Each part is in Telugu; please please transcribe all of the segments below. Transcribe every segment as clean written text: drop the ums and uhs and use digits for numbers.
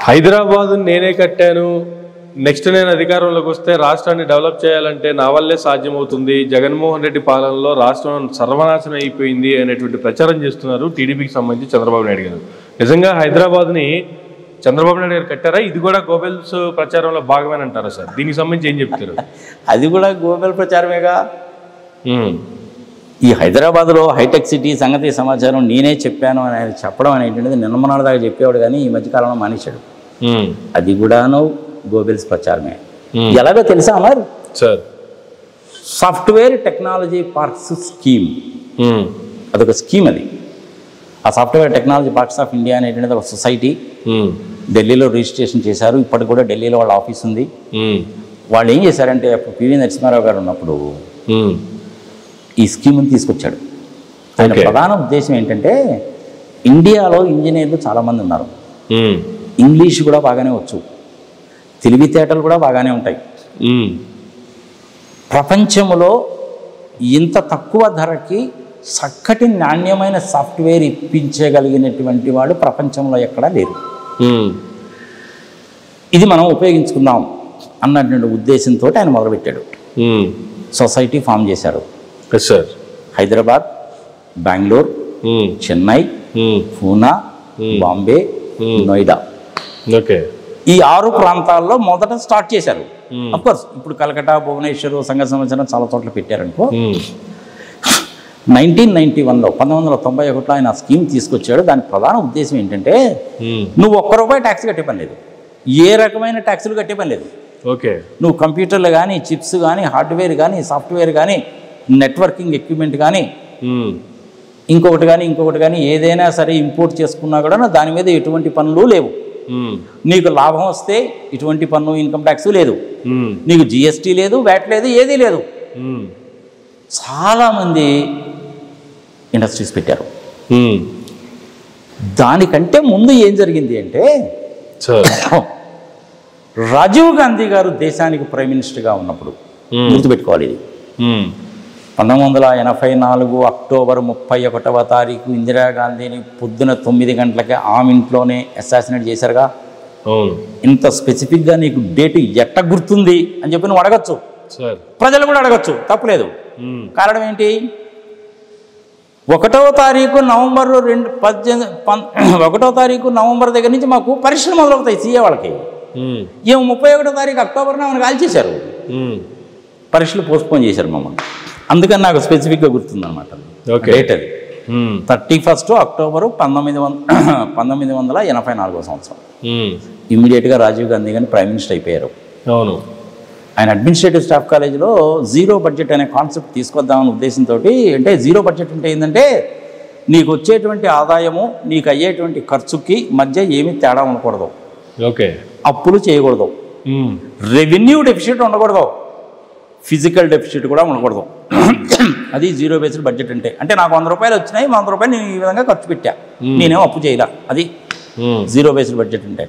హైదరాబాద్ నేనే కట్టాను, నెక్స్ట్ నేను అధికారంలోకి వస్తే రాష్ట్రాన్ని డెవలప్ చేయాలంటే నా వల్లే సాధ్యమవుతుంది, జగన్మోహన్ రెడ్డి పాలనలో రాష్ట్రం సర్వనాశనం అయిపోయింది అనేటువంటి ప్రచారం చేస్తున్నారు టీడీపీకి సంబంధించి చంద్రబాబు నాయుడు గారు. నిజంగా హైదరాబాద్ని చంద్రబాబు నాయుడు గారు కట్టారా? ఇది కూడా గోబెల్స్ ప్రచారంలో భాగమేనంటారా సార్? దీనికి సంబంధించి ఏం చెప్తారు? అది కూడా గోబెల్ ప్రచారమేగా. ఈ హైదరాబాద్లో హైటెక్ సిటీ సంగతి సమాచారం నేనే చెప్పాను అని ఆయన చెప్పడం అనేటువంటిది నిన్నమనాడు దాకా చెప్పేవాడు, కానీ ఈ మధ్యకాలంలో మానేశాడు. అది కూడాను గోబెల్స్ ప్రచారమే. ఎలాగో తెలుసా మరి sir? Software technology parks scheme, అదొక స్కీమ్. అది ఆ software technology parks of India అనేటువంటిది ఒక సొసైటీ. ఢిల్లీలో రిజిస్ట్రేషన్ చేశారు. ఇప్పటికి కూడా ఢిల్లీలో వాళ్ళ ఆఫీస్ ఉంది. వాళ్ళు ఏం చేశారంటే అప్పుడు పివి నరసింహారావు గారు ఉన్నప్పుడు ఈ స్కీమ్ని తీసుకొచ్చాడు. ఆయన ప్రధాన ఉద్దేశం ఏంటంటే ఇండియాలో ఇంజనీర్లు చాలామంది ఉన్నారు, ఇంగ్లీష్ కూడా బాగానే వచ్చు, తెలివితేటలు కూడా బాగానే ఉంటాయి. ప్రపంచంలో ఇంత తక్కువ ధరకి చక్కటి నాణ్యమైన సాఫ్ట్వేర్ ఇప్పించగలిగినటువంటి వాడు ప్రపంచంలో ఎక్కడా లేరు. ఇది మనం ఉపయోగించుకుందాం అన్నటువంటి ఉద్దేశంతో ఆయన మొదలుపెట్టాడు. సొసైటీ ఫామ్ చేశారు. హైదరాబాద్, బెంగళూరు, చెన్నై, పూనా, బాంబే, నోయిడా, ఈ 6 ప్రాంతాల్లో మొదట స్టార్ట్ చేశారు. అఫ్కోర్స్ ఇప్పుడు కలకట్టా, భువనేశ్వర్, సంఘ సంవత్సరం చాలా చోట్ల పెట్టారనుకో. 1991లో 1991లో ఆయన స్కీమ్ తీసుకొచ్చాడు. దాని ప్రధాన ఉద్దేశం ఏంటంటే నువ్వు ₹1 ట్యాక్స్ కట్టే పని లేదు, ఏ రకమైన ట్యాక్సులు కట్టే పని లేదు. నువ్వు కంప్యూటర్లు కానీ, చిప్స్ కానీ, హార్డ్వేర్ కానీ, సాఫ్ట్వేర్ కానీ, నెట్వర్కింగ్ ఎక్విప్మెంట్ కానీ, ఇంకొకటి కానీ ఏదైనా సరే ఇంపోర్ట్ చేసుకున్నా కూడా దాని మీద ఎటువంటి పనులు లేవు. నీకు లాభం వస్తే ఇటువంటి పన్ను, ఇన్కమ్ ట్యాక్స్ లేదు, నీకు జిఎస్టీ లేదు, వ్యాట్ లేదు, ఏదీ లేదు. చాలామంది ఇండస్ట్రీస్ పెట్టారు. దానికంటే ముందు ఏం జరిగింది అంటే రాజీవ్ గాంధీ గారు దేశానికి ప్రైమ్ మినిస్టర్గా ఉన్నప్పుడు, గుర్తుపెట్టుకోవాలి ఇది 1984 అక్టోబర్ 31వ తారీఖు ఇందిరాగాంధీని పొద్దున 9 గంటలకే ఆమె ఇంట్లోనే అసాసినేట్ చేశారుగా. ఇంత స్పెసిఫిక్గా నీకు డేట్ ఎట్ట గుర్తుంది అని చెప్పి నువ్వు అడగచ్చు, ప్రజలు కూడా అడగచ్చు, తప్పులేదు. కారణం ఏంటి? 1వ తారీఖు నవంబర్ 1వ తారీఖు నవంబర్ దగ్గర నుంచి మాకు పరీక్షలు మొదలవుతాయి సీఏ వాళ్ళకి. ఏమో 31వ తారీఖు అక్టోబర్న ఆమెను కాల్చేశారు, పరీక్షలు పోస్ట్పోన్ చేశారు మమ్మల్ని. అందుకని నాకు స్పెసిఫిక్గా గుర్తుందన్నమాట డేట్. అది 31 అక్టోబరు 1984 సంవత్సరం. ఇమ్మీడియట్గా రాజీవ్ గాంధీ గారిని ప్రైమ్ మినిస్టర్ అయిపోయారు. అవును. ఆయన అడ్మినిస్ట్రేటివ్ స్టాఫ్ కాలేజీలో జీరో బడ్జెట్ అనే కాన్సెప్ట్ తీసుకొద్దామనే ఉద్దేశంతో, అంటే జీరో బడ్జెట్ అంటే ఏంటంటే నీకు వచ్చేటువంటి ఆదాయము నీకు అయ్యేటువంటి ఖర్చుకి మధ్య ఏమీ తేడా ఉండకూడదు, అప్పులు చేయకూడదు, రెవెన్యూ డెఫిసిట్ ఉండకూడదు, ఫిజికల్ డెఫిసిట్ కూడా ఉండకూడదు. అది జీరో బేస్డ్ బడ్జెట్ అంటే. అంటే నాకు ₹100 వచ్చినాయి, ₹100 నేను ఈ విధంగా ఖర్చు పెట్టా, నేనేమో అప్పు చేయలే. అది జీరో బేస్డ్ బడ్జెట్ అంటే.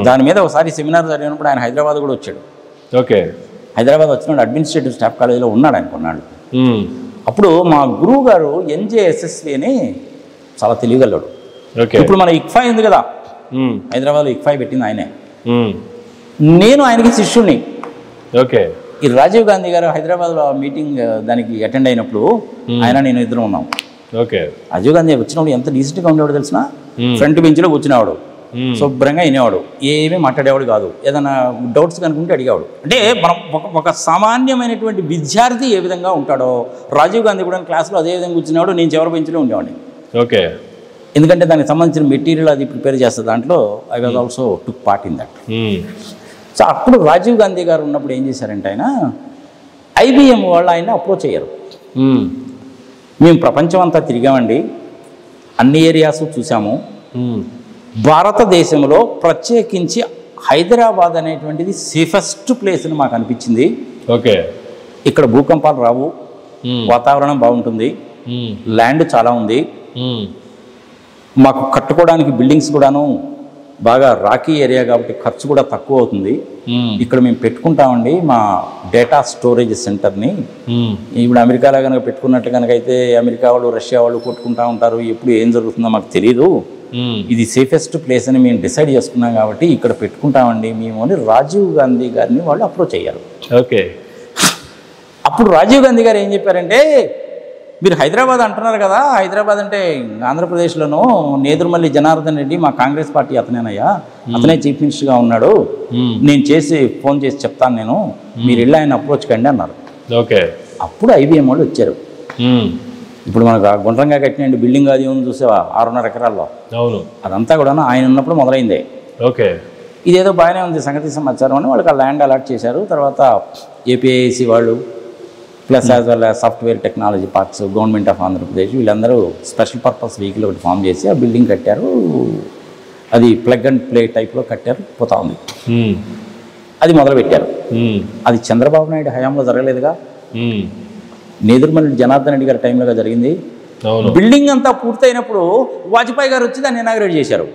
దాని మీద ఒకసారి సెమినార్ జరిగినప్పుడు ఆయన హైదరాబాద్ కూడా వచ్చాడు. హైదరాబాద్ వచ్చినాడు, అడ్మినిస్ట్రేటివ్ స్టాఫ్ కాలేజీలో ఉన్నాడు ఆయన కొన్నాడు. అప్పుడు మా గురువు గారు NJSSV అని చాలా తెలియగలడు. ఇప్పుడు మన ICFI ఉంది కదా, హైదరాబాద్లో ICFI పెట్టింది ఆయనే. నేను ఆయనకి శిష్యుడిని. ఈ రాజీవ్ గాంధీ గారు హైదరాబాద్లో మీటింగ్ దానికి అటెండ్ అయినప్పుడు ఆయన నేను ఇద్దరం ఉన్నాం. రాజీవ్ గాంధీ వచ్చినప్పుడు ఎంత డీసెంట్గా ఉండేవాడు తెలిసిన, ఫ్రంట్ బెంచ్లో కూర్చునేవాడు, శుభ్రంగా వినేవాడు, ఏమీ మాట్లాడేవాడు కాదు, ఏదైనా డౌట్స్ కనుకుంటే అడిగేవాడు. అంటే మనం ఒక సామాన్యమైనటువంటి విద్యార్థి ఏ విధంగా ఉంటాడో రాజీవ్ గాంధీ కూడా క్లాస్లో అదే విధంగా కూర్చునేవాడు. నేను చివరి బెంచ్లో ఉండేవాడిని. ఎందుకంటే దానికి సంబంధించిన మెటీరియల్ అది ప్రిపేర్ చేస్తే దాంట్లో I was also took part in that. So అప్పుడు రాజీవ్ గాంధీ గారు ఉన్నప్పుడు ఏం చేశారంటే ఆయన IBM వాళ్ళు ఆయన అప్రోచ్ అయ్యారు. మేము ప్రపంచం అంతా తిరిగామండి, అన్ని ఏరియాస్ చూసాము, భారతదేశంలో ప్రత్యేకించి హైదరాబాద్ అనేటువంటిది సేఫెస్ట్ ప్లేస్ అని మాకు అనిపించింది. ఇక్కడ భూకంపాలు రావు, వాతావరణం బాగుంటుంది, ల్యాండ్ చాలా ఉంది, మాకు కట్టుకోవడానికి బిల్డింగ్స్ కూడాను బాగా రాకీ ఏరియా కాబట్టి ఖర్చు కూడా తక్కువ అవుతుంది. ఇక్కడ మేము పెట్టుకుంటామండి మా డేటా స్టోరేజ్ సెంటర్ని. ఇప్పుడు అమెరికాలో కనుక పెట్టుకున్నట్టు కనుక అయితే అమెరికా వాళ్ళు, రష్యా వాళ్ళు కొట్టుకుంటూ ఉంటారు, ఎప్పుడు ఏం జరుగుతుందో మాకు తెలియదు, ఇది సేఫెస్ట్ ప్లేస్ అని మేము డిసైడ్ చేసుకున్నాం కాబట్టి ఇక్కడ పెట్టుకుంటామండి మేము అని రాజీవ్ గాంధీ గారిని వాళ్ళు అప్రోచ్ అయ్యారు. ఓకే. అప్పుడు రాజీవ్ గాంధీ గారు ఏం చెప్పారంటే, మీరు హైదరాబాద్ అంటున్నారు కదా, హైదరాబాద్ అంటే ఆంధ్రప్రదేశ్లోనూ నేదురుమల్లి జనార్దన్ రెడ్డి మా కాంగ్రెస్ పార్టీ అతనేనయ్యా, అతనే చీఫ్ మినిస్టర్గా ఉన్నాడు, నేను ఫోన్ చేసి చెప్తాను, నేను మీరు వెళ్ళి ఆయన అప్రోచ్ కండి అన్నారు. ఓకే. అప్పుడు IBM వాళ్ళు వచ్చారు. ఇప్పుడు మనకు గుండ్రంగా కట్టిన బిల్డింగ్ అది ఉంది చూసావా 6.5 ఎకరాల్లో, అవును, అదంతా కూడా ఆయన ఉన్నప్పుడు మొదలైందే. ఓకే. ఇదేదో బాగానే ఉంది సంగతి సమాచారం అని వాళ్ళకి ఆ ల్యాండ్ అలాట్ చేశారు. తర్వాత APIC వాళ్ళు plus as well software technology parks, government of Andhra Pradesh వీళ్ళందరూ స్పెషల్ పర్పస్ వెహికల్ ఒకటి ఫామ్ చేసి ఆ బిల్డింగ్ కట్టారు. అది ప్లగ్ అండ్ ప్లే టైప్లో కట్టారు, పోతా ఉంది. అది మొదలుపెట్టారు. అది చంద్రబాబు నాయుడు హయాంలో జరగలేదుగా, నేదురుమల్లి జనార్దన్ రెడ్డి గారి టైంలో జరిగింది. బిల్డింగ్ అంతా పూర్తయినప్పుడు వాజ్పేయి గారు వచ్చి దాన్ని ఇనాగ్రేట్ చేశారు.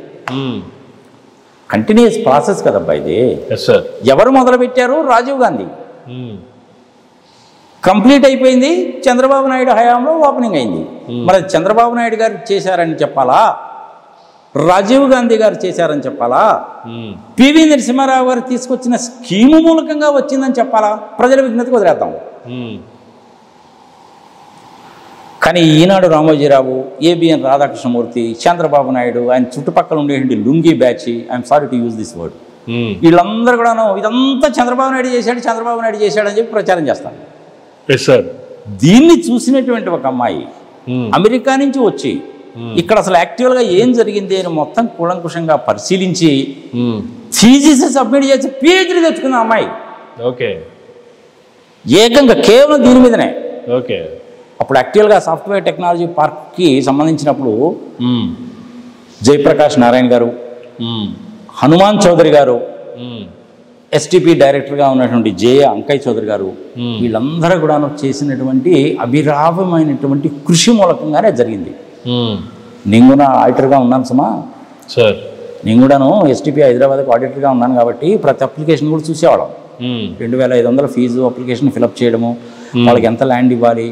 కంటిన్యూస్ ప్రాసెస్ కదబ్బా ఇది. ఎవరు మొదలుపెట్టారు? రాజీవ్ గాంధీ. కంప్లీట్ అయిపోయింది చంద్రబాబు నాయుడు హయాంలో ఓపెనింగ్ అయింది. మరి చంద్రబాబు నాయుడు గారు చేశారని చెప్పాలా, రాజీవ్ గాంధీ గారు చేశారని చెప్పాలా, PV నరసింహారావు గారు తీసుకొచ్చిన స్కీము మూలకంగా వచ్చిందని చెప్పాలా? ప్రజల విజ్ఞతకు వదిలేద్దాం. కానీ ఈనాడు రామోజీరావు, ABN రాధాకృష్ణమూర్తి, చంద్రబాబు నాయుడు, ఆయన చుట్టుపక్కల ఉండేటువంటి lungi batch, I'm sorry to use this word, వీళ్ళందరూ కూడాను ఇదంతా చంద్రబాబు నాయుడు చేశాడు అని చెప్పి ప్రచారం చేస్తాను. దీన్ని చూసినటువంటి ఒక అమ్మాయి అమెరికా నుంచి వచ్చి ఇక్కడ అసలు యాక్చువల్గా ఏం జరిగింది అని మొత్తం కూలంకుషంగా పరిశీలించి థీసిస్ సబ్మిట్ చేసి PhD తెచ్చుకున్న అమ్మాయి. ఓకే. ఏకంగా కేవలం దీని మీదనే. ఓకే. అప్పుడు యాక్చువల్గా సాఫ్ట్వేర్ టెక్నాలజీ పార్క్కి సంబంధించినప్పుడు జయప్రకాష్ నారాయణ గారు, హనుమాన్ చౌదరి గారు, STP డైరెక్టర్గా ఉన్నటువంటి అంకయ్య చౌదరి గారు, వీళ్ళందరూ కూడా చేసినటువంటి అభిరామమైనటువంటి కృషి మూలకంగానే జరిగింది. నేను కూడా ఆడిటర్గా ఉన్నాను సుమా సార్, నేను కూడాను STP హైదరాబాద్కి ఆడిటర్గా ఉన్నాను కాబట్టి ప్రతి అప్లికేషన్ కూడా చూసేవాళ్ళం. 2500 ఫీజు అప్లికేషన్ ఫిలప్ చేయడము, వాళ్ళకి ఎంత ల్యాండ్ ఇవ్వాలి,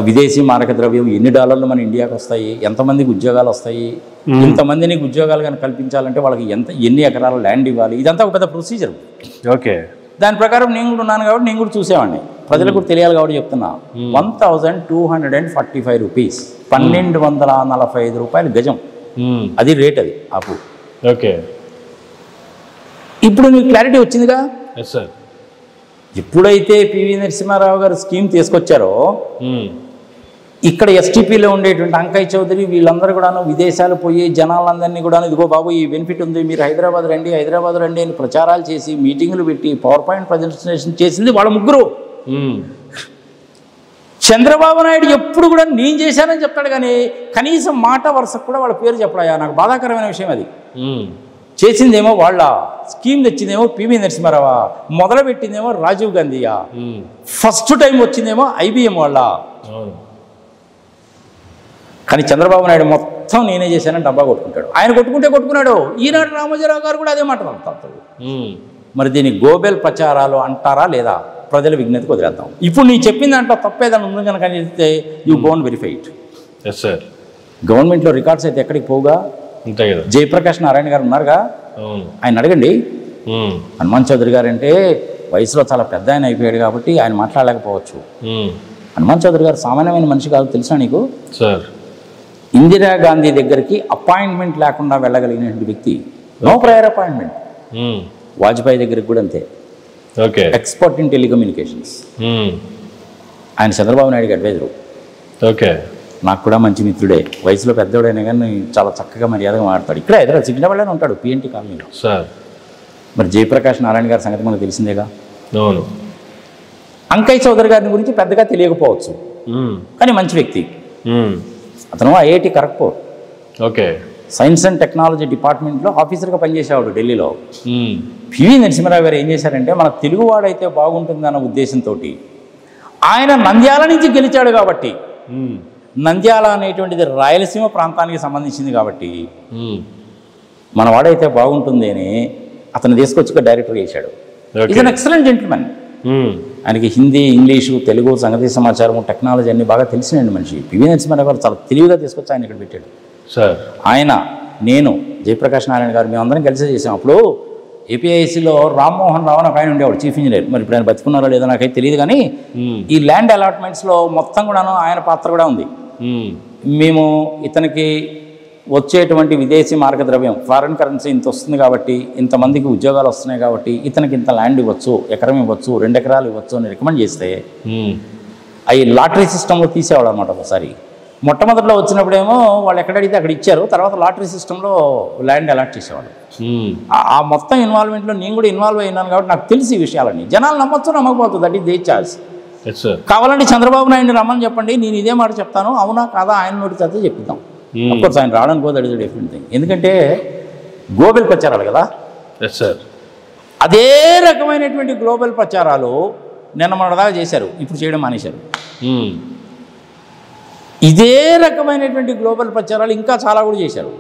విదేశీ మారక ద్రవ్యం ఎన్ని డాలర్లు మన ఇండియాకి వస్తాయి, ఎంతమందికి ఉద్యోగాలు వస్తాయి, ఇంతమందిని ఉద్యోగాలు కానీ కల్పించాలంటే వాళ్ళకి ఎన్ని ఎకరాల ల్యాండ్ ఇవ్వాలి, ఇదంతా ఒక పెద్ద ప్రొసీజర్. ఓకే. దాని ప్రకారం నేను కూడా ఉన్నాను కాబట్టి నేను కూడా చూసేవాడిని, ప్రజలకు కూడా తెలియాలి కాబట్టి చెప్తున్నా. 1245 రూపీస్, 1245 రూపాయలు గజం, అది రేట్, అది అప్పు. ఓకే. ఇప్పుడు మీకు క్లారిటీ వచ్చిందిగా. ఎప్పుడైతే PV నరసింహారావు గారు స్కీమ్ తీసుకొచ్చారో ఇక్కడ STPలో ఉండేటువంటి అంకయ్య చౌదరి వీళ్ళందరూ కూడా విదేశాలు పోయి జనాలందరినీ కూడా ఇదిగో బాబు ఈ బెనిఫిట్ ఉంది, మీరు హైదరాబాద్ రండి అని ప్రచారాలు చేసి మీటింగులు పెట్టి పవర్ పాయింట్ ప్రజెంటేషన్ చేసింది వాళ్ళ ముగ్గురు. చంద్రబాబు నాయుడు ఎప్పుడు కూడా నేను చేశానని చెప్తాడు కానీ కనీసం మాట వరుసకు కూడా వాళ్ళ పేరు చెప్పడాయా. నాకు బాధాకరమైన విషయం అది. చేసిందేమో వాళ్ళ, స్కీమ్ తెచ్చిందేమో PV నరసింహారావా, మొదలుపెట్టిందేమో రాజీవ్ గాంధీయా, ఫస్ట్ టైం వచ్చిందేమో IBM వాళ్ళ. కానీ చంద్రబాబు నాయుడు మొత్తం నేనే చేశానని డబ్బా కొట్టుకుంటాడు. ఆయన కొట్టుకున్నాడు. ఈనాడు రామోజీరావు గారు కూడా అదే మాట మాట్లాడతాడు. మరి దీన్ని గోబెల్ ప్రచారాలు అంటారా లేదా? ప్రజల విజ్ఞతకు వదిలేద్దాం. ఇప్పుడు నీ చెప్పిన దాంట్లో తప్పేదాన్ని ఉంది కనుక చెప్తే యూ గోన్ వెరిఫై ఇట్. గవర్నమెంట్లో రికార్డ్స్ అయితే ఎక్కడికి పోగా. జయప్రకాష్ నారాయణ గారు ఉన్నారుగా, ఆయన అడగండి. హనుమాన్ చౌదరి గారు అంటే వయసులో చాలా పెద్ద ఆయన అయిపోయాడు కాబట్టి ఆయన మాట్లాడలేకపోవచ్చు. హనుమాన్ చౌదరి గారు సామాన్యమైన మనిషి కాదు, తెలుసా నీకు? ఇందిరాగాంధీ దగ్గరికి అపాయింట్మెంట్ లేకుండా వెళ్ళగలిగినటువంటి వ్యక్తి, నో ప్రయర్ అపాయింట్మెంట్. వాజ్పేయి దగ్గరికి కూడా అంతే, ఎక్స్పర్ట్ ఇన్ టెలికమ్యూనికేషన్స్. ఆయన చంద్రబాబు నాయుడుకి అడ్వైజరు. నాకు కూడా మంచి మిత్రుడే, వయసులో పెద్దోడైనా కానీ చాలా చక్కగా మర్యాదగా మాట్లాడతాడు. ఇక్కడ హైదరాబాద్ సికింద్రాబాద్లోనే ఉంటాడు, PNT కాలనీలో. మరి జయప్రకాష్ నారాయణ గారి సంగతి మనకు తెలిసిందేగా. అంకయ్య చౌదరి గారిని గురించి పెద్దగా తెలియకపోవచ్చు కానీ మంచి వ్యక్తి. అతను IIT Kharagpur science and technology డిపార్ట్మెంట్లో ఆఫీసర్గా పనిచేసేవాడు ఢిల్లీలో. PV నరసింహారావు గారు ఏం చేశారంటే మన తెలుగువాడైతే బాగుంటుందన్న ఉద్దేశంతో ఆయన నంద్యాల నుంచి గెలిచాడు కాబట్టి, నంద్యాల అనేటువంటిది రాయలసీమ ప్రాంతానికి సంబంధించింది కాబట్టి మనవాడైతే బాగుంటుంది అని అతను తీసుకొచ్చి డైరెక్టర్ చేశాడు. Is an excellent gentleman. ఆయనకి హిందీ, ఇంగ్లీషు, తెలుగు, సంగతి సమాచారం, టెక్నాలజీ అన్ని బాగా తెలిసినండి మనిషి. PV నరసింహారావు గారు చాలా తెలివిగా తీసుకొచ్చి ఆయన ఇక్కడ పెట్టాడు. సార్ ఆయన, నేను, జయప్రకాష్ నారాయణ గారు మేమందరం కలిసి చేసాం. అప్పుడు ఏపీఐసిలో రామ్మోహన్ రావు అని ఒక ఆయన ఉండేవాడు, చీఫ్ ఇంజనీర్. మరి ఇప్పుడు ఆయన బతుకున్నారో లేదో నాకైతే తెలియదు, కానీ ఈ ల్యాండ్ అలాట్మెంట్స్లో మొత్తం కూడాను ఆయన పాత్ర కూడా ఉంది. మేము ఇతనికి వచ్చేటువంటి విదేశీ మార్గద్రవ్యం, ఫారిన్ కరెన్సీ ఇంత వస్తుంది కాబట్టి, ఇంతమందికి ఉద్యోగాలు వస్తున్నాయి కాబట్టి ఇతనికి ఇంత ల్యాండ్ ఇవ్వచ్చు, ఎకరం ఇవ్వచ్చు, 2 ఎకరాలు ఇవ్వచ్చు అని రికమెండ్ చేస్తే అవి లాటరీ సిస్టంలో తీసేవాడు అనమాట. ఒకసారి మొట్టమొదటిలో వచ్చినప్పుడేమో వాళ్ళు ఎక్కడ అడిగితే అక్కడ ఇచ్చారు, తర్వాత లాటరీ సిస్టంలో ల్యాండ్ అలాట్ చేసేవాళ్ళు. ఆ మొత్తం ఇన్వాల్వ్మెంట్లో నేను కూడా ఇన్వాల్వ్ అయినాను కాబట్టి నాకు తెలిసి ఈ విషయాలన్నీ. జనాలు నమ్మొచ్చు నమ్మకపోతుంది, దట్ ఈస్ దే చాయిస్. కావాలంటే చంద్రబాబు నాయుడు రమ్మని చెప్పండి, నేను ఇదే మాట చెప్తాను, అవునా కాదా ఆయన నోటి చేత చెప్పిద్దాం. అఫ్కోర్స్ ఆయన రావడానికి కూడా అడిగి డిఫరెంట్ థింగ్, ఎందుకంటే గ్లోబల్ ప్రచారాలు కదా. అదే రకమైనటువంటి గ్లోబల్ ప్రచారాలు నిన్న మొన్నదాకా చేశారు, ఇప్పుడు చేయడం మానేశారు. ఇదే రకమైనటువంటి గ్లోబల్ ప్రచారాలు ఇంకా చాలా కూడా చేశారు.